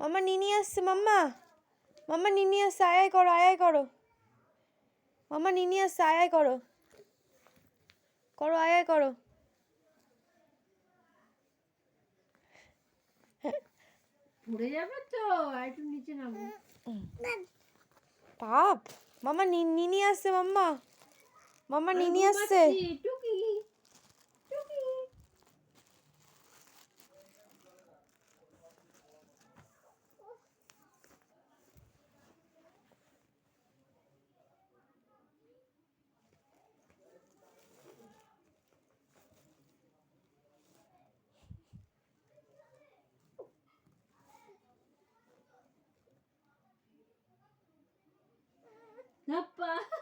মাম্মা নিনি আসছে, মাম্মা মাম্মা নিনি আসছে, আয় আয় করো, আয় আয় করো। মাম্মা নিনি আসছে, আয় আয় করো, করো আয় আয় করো। পড়ে যাবে তো, একটু নিচে নামো। পাপ, মাম্মা নিনি আসছে, মাম্মা মাম্মা নিনি আসছে। টুকি টুকি। Apa?